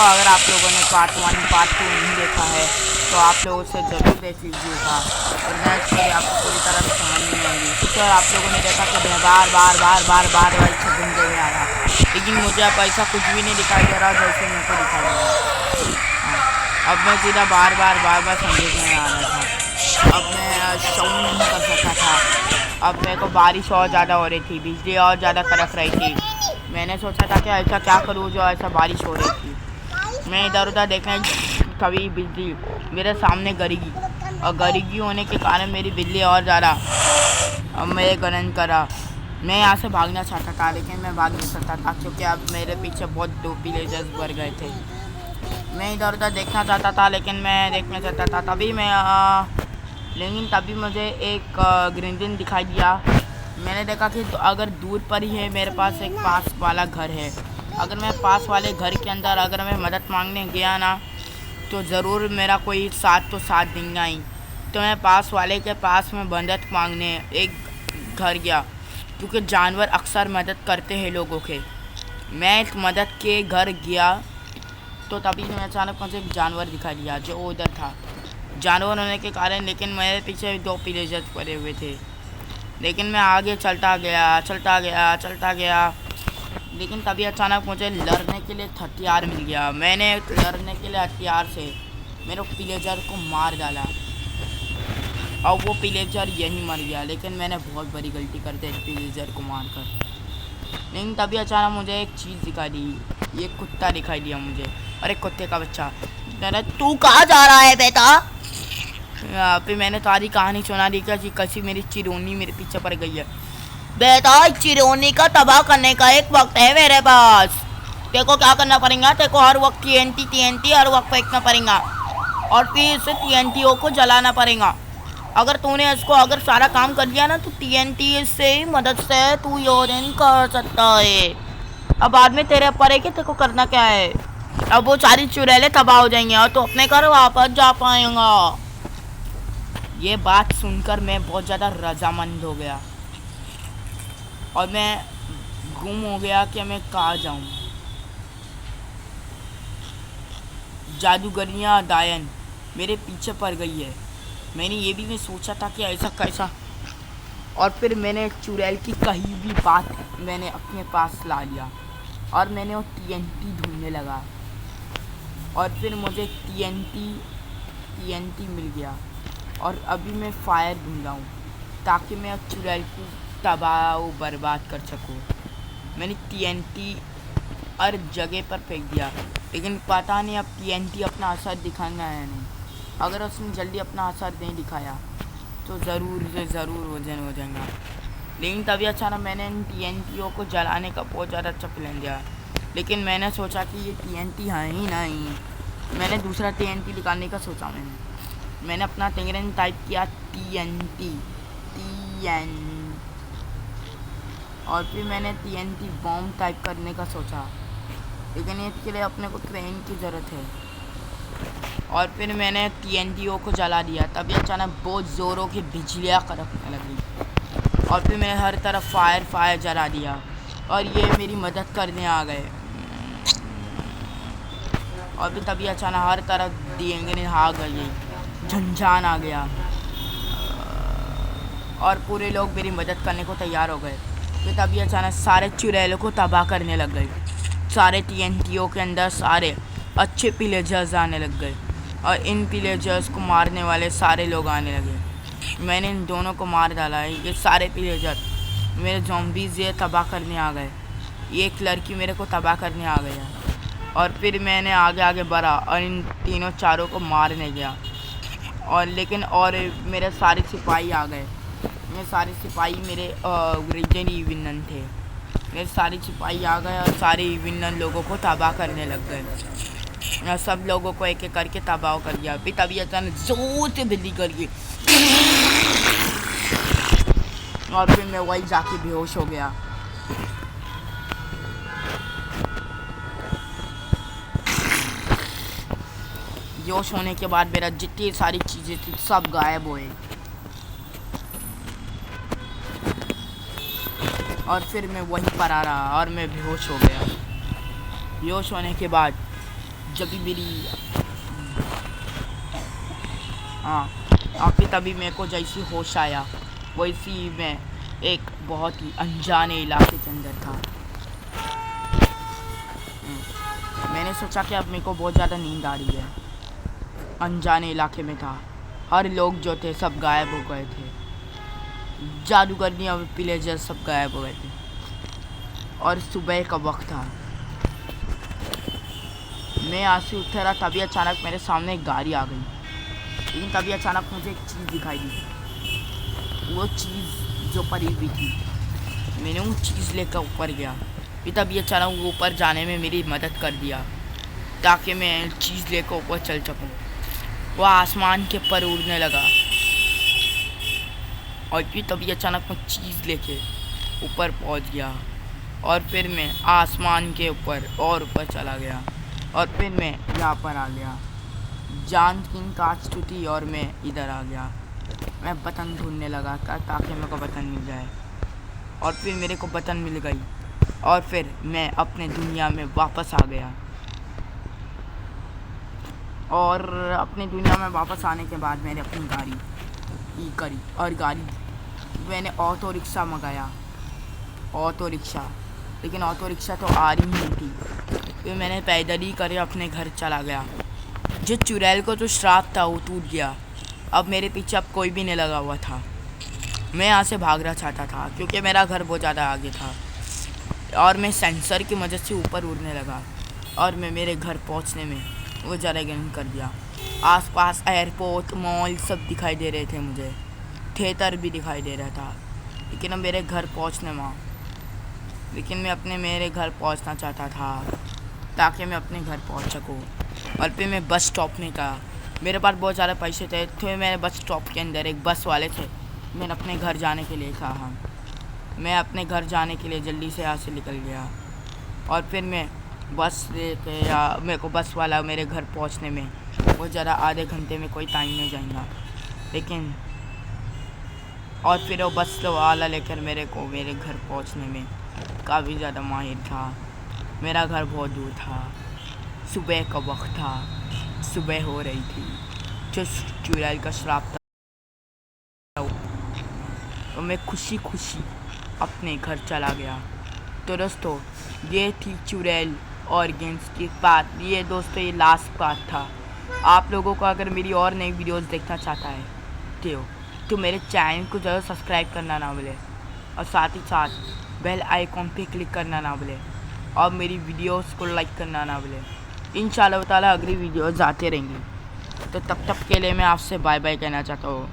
अगर आप लोगों ने पार्ट 1 पार्ट 2 नहीं देखा है तो आप लोग उसे ज़रूर देख लीजिएगा, वरना स्टोरी आपको पूरी तरह से समझ नहीं आएगी। तो आप लोगों ने देखा कि मैं बार बार वही छुपने में आ रहा, लेकिन मुझे अब ऐसा कुछ भी नहीं दिखाई दे रहा जैसे मेरे को दिखाई दे रहा। हाँ, अब मैं सीधा बार बार संदेश में आ रहा था। अब मैं शो नहीं कर सकता था। अब मेरे को बारिश और ज़्यादा हो रही थी, बिजली और ज़्यादा कड़क रही थी। मैंने सोचा था कि ऐसा क्या करूँ जो ऐसा बारिश हो रही थी। मैं इधर उधर देखने कभी बिजली मेरे सामने गिरेगी, और गिरेगी होने के कारण मेरी बिजली और ज़्यादा अब मेरे गलन करा। मैं यहाँ से भागना चाहता था लेकिन मैं भाग नहीं सकता था क्योंकि अब मेरे पीछे बहुत 2 विलेजर्स भर गए थे। मैं इधर उधर देखना चाहता था लेकिन मैं देख नहीं सकता था। लेकिन तभी मुझे एक ग्रीन दिखाई दिया। मैंने देखा कि तो अगर दूर पर ही है मेरे पास एक पास वाला घर है। अगर मैं पास वाले घर के अंदर अगर मैं मदद मांगने गया ना तो ज़रूर मेरा कोई साथ देंगे ही। तो मैं पास वाले के पास में मदद मांगने एक घर गया क्योंकि जानवर अक्सर मदद करते हैं लोगों के। मैं इस मदद के घर गया तो तभी मैं अचानक मुझे एक जानवर दिखाई दिया जो उधर था। जानवर होने के कारण लेकिन मेरे पीछे 2 विलेजर्स पड़े हुए थे। लेकिन मैं आगे चलता गया लेकिन तभी अचानक मुझे लड़ने के लिए हथियार मिल गया। मैंने लड़ने के लिए हथियार से मेरे विलेजर को मार डाला और वो विलेजर यहीं मर गया। लेकिन मैंने बहुत बड़ी गलती कर दी विलेजर को मारकर। लेकिन तभी अचानक मुझे एक चीज़ दिखाई दी, ये कुत्ता दिखाई दिया मुझे और एक कुत्ते का बच्चा। तू कहाँ जा रहा है बेटा? फिर मैंने सारी कहानी सुना दी कि कैसी मेरी चिरोनी मेरे पीछे पड़ गई है। बेटा चिरोनी का तबाह करने का एक वक्त है मेरे पास। तेरे को क्या करना पड़ेगा, तेरे को हर वक्त TNT हर वक्त फेंकना पड़ेगा और फिर इसे TNT को जलाना पड़ेगा। अगर तूने इसको अगर सारा काम कर लिया ना तो TNT से मदद से तू योजन कर सकता है। अब बाद में तेरे ऊपर है कि तेरे को करना क्या है। अब वो सारी चुड़ैलें तबाह हो जाएंगे और तो अपने घर वापस जा पाएगा। ये बात सुनकर मैं बहुत ज़्यादा रजामंद हो गया और मैं गुम हो गया कि मैं कहाँ जाऊँ। जादूगरियाँ डायन मेरे पीछे पड़ गई है। मैंने ये भी नहीं सोचा था कि ऐसा कैसा। और फिर मैंने चुड़ैल की कही भी बात मैंने अपने पास ला लिया और मैंने वो TNT ढूंढने लगा और फिर मुझे TNT मिल गया। और अभी मैं फायर ढूंढ रहा हूँ ताकि मैं चुड़ैल को तबाह व बर्बाद कर सकूँ। मैंने TNT हर जगह पर फेंक दिया लेकिन पता नहीं अब TNT अपना असर दिखाना है नहीं। अगर उसने जल्दी अपना असर नहीं दिखाया तो ज़रूर से ज़रूर वजन हो जाएगा। लेकिन तभी अचानक मैंने इन TNT को जलाने का बहुत ज़्यादा अच्छा प्लान दिया। लेकिन मैंने सोचा कि ये TNT है ही नहीं। मैंने दूसरा TNT निकालने का सोचा। मैंने अपना टेंगरन टाइप किया TNT और फिर मैंने TNT बॉम्ब टाइप करने का सोचा लेकिन इसके लिए अपने को ट्रेन की ज़रूरत है। और फिर मैंने TNT को जला दिया। तभी अचानक बहुत ज़ोरों की बिजलियाँ कड़कने लगी और फिर मैंने हर तरफ फायर जला दिया और ये मेरी मदद करने आ गए। और फिर तभी अचानक हर तरफ दिएंगे आ गई, झंझान आ गया और पूरे लोग मेरी मदद करने को तैयार हो गए। फिर तभी अचानक सारे चुड़ैलों को तबाह करने लग गए। सारे TNT के अंदर सारे अच्छे विलेजर्स आने लग गए और इन विलेजर्स को मारने वाले सारे लोग आने लगे। मैंने इन दोनों को मार डाला है। ये सारे विलेजर मेरे ज़ॉम्बीज़ ये तबाह करने आ गए। ये एक लड़की मेरे को तबाह करने आ गया और फिर मैंने आगे बढ़ा और इन तीनों चारों को मारने गया और लेकिन और मेरे सारे सिपाही आ गए। मेरे सारे सिपाही मेरे रीजन इविनन थे। मेरे सारे सिपाही आ गए और सारे इविनन लोगों को तबाह करने लग गए। सब लोगों को एक एक करके तबाह कर दिया। फिर तभी अचानक जोर से बिजली कर गई और फिर मैं वही जाके बेहोश हो गया। बेहोश होने के बाद मेरा जितनी सारी चीज़ें थी सब गायब हुए और फिर मैं वहीं पर आ रहा और मैं बेहोश हो गया। बेहोश होने के बाद जब भी मेरी तभी मेरे को जैसी होश आया वैसी मैं एक बहुत ही अनजाने इलाके के अंदर था। मैंने सोचा कि अब मेरे को बहुत ज़्यादा नींद आ रही है। अनजाने इलाके में था, हर लोग जो थे सब गायब हो गए थे, जादूगरनी और विलेजर सब गायब हो गए थे और सुबह का वक्त था। मैं आज से उठ रहा तभी अचानक मेरे सामने एक गाड़ी आ गई, लेकिन तभी अचानक मुझे एक चीज़ दिखाई दी। वो चीज़ जो परी हुई थी, मैंने वो चीज़ लेकर ऊपर गया। फिर तभी अचानक वो ऊपर जाने में मेरी मदद कर दिया ताकि मैं चीज़ लेकर ऊपर चल सकूं। वो आसमान के ऊपर उड़ने लगा और फिर तभी अचानक मैं चीज़ लेके ऊपर पहुंच गया और फिर मैं आसमान के ऊपर और ऊपर चला गया और फिर मैं यहाँ पर आ गया। जान की कांच टूटी और मैं इधर आ गया। मैं बटन ढूंढने लगा ताकि मेरे को बटन मिल जाए और फिर मेरे को बटन मिल गई और फिर मैं अपने दुनिया में वापस आ गया। और अपनी दुनिया में वापस आने के बाद मैंने अपनी गाड़ी करी और मैंने ऑटो रिक्शा मंगाया, लेकिन ऑटो रिक्शा तो आ रही नहीं थी। फिर मैंने पैदल ही करे अपने घर चला गया। जो चुड़ैल को जो श्राप था वो टूट गया। अब मेरे पीछे अब कोई भी नहीं लगा हुआ था। मैं यहाँ से भागना चाहता था क्योंकि मेरा घर बहुत ज़्यादा आगे था और मैं सेंसर की मदद से ऊपर उड़ने लगा और मैं मेरे घर पहुँचने में वो ज़रा गेम कर दिया। आसपास एयरपोर्ट मॉल सब दिखाई दे रहे थे, मुझे थिएटर भी दिखाई दे रहा था, लेकिन अब मेरे घर पहुँचने में मेरे घर पहुँचना चाहता था ताकि मैं अपने घर पहुँच सकूँ। और फिर मैं बस स्टॉप में गया। मेरे पास बहुत ज़्यादा पैसे थे। मेरे बस स्टॉप के अंदर एक बस वाले थे। मैंने अपने घर जाने के लिए कहा। मैं अपने घर जाने के लिए जल्दी से यहाँ से निकल गया और फिर मैं बस लेके मेरे को बस वाला मेरे घर पहुँचने में वो ज़रा आधे घंटे में कोई टाइम नहीं जाएगा, लेकिन और फिर वो बस वाला लेकर मेरे घर पहुँचने में काफ़ी ज़्यादा माहिर था। मेरा घर बहुत दूर था, सुबह का वक्त था, सुबह हो रही थी। जो चुड़ैल का श्राप था तो मैं खुशी अपने घर चला गया। तो दोस्तों ये थी चुड़ैल और गेम्स की बात। ये दोस्तों ये लास्ट पार्ट था। आप लोगों को अगर मेरी और नई वीडियोस देखना चाहता है तो मेरे चैनल को ज़रूर सब्सक्राइब करना ना भूले और साथ ही साथ बेल आइकॉन पे क्लिक करना ना भूले और मेरी वीडियोस को लाइक करना ना भूले। इंशाल्लाह ताला अगली वीडियोस आते रहेंगी। तो तब तक के लिए मैं आपसे बाय बाय कहना चाहता हूँ।